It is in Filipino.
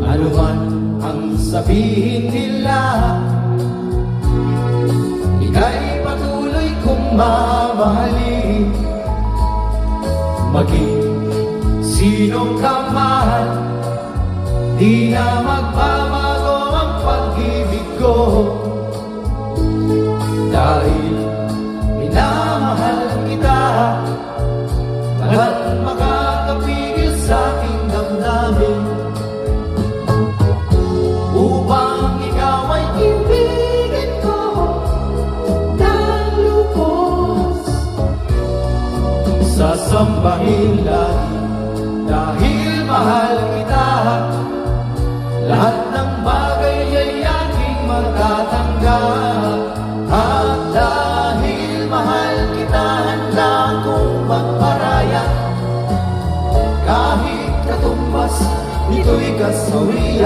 Ano man ang sabihin nila, ika'y patuloy kong mamahalin. Maging sino ka man, di na magbabago ang pag-ibig ko. Dahil minamahal kita, walang makakapigil sa aking damdamin. Upang ikaw ay ibigin ko ng lubos, sasambahin lagi dahil mahal kita. Lahat ng bagay ay aking matatanggap, at dahil mahal kita, handa akong magparaya. Kahit katumbas, ito'y kasawian.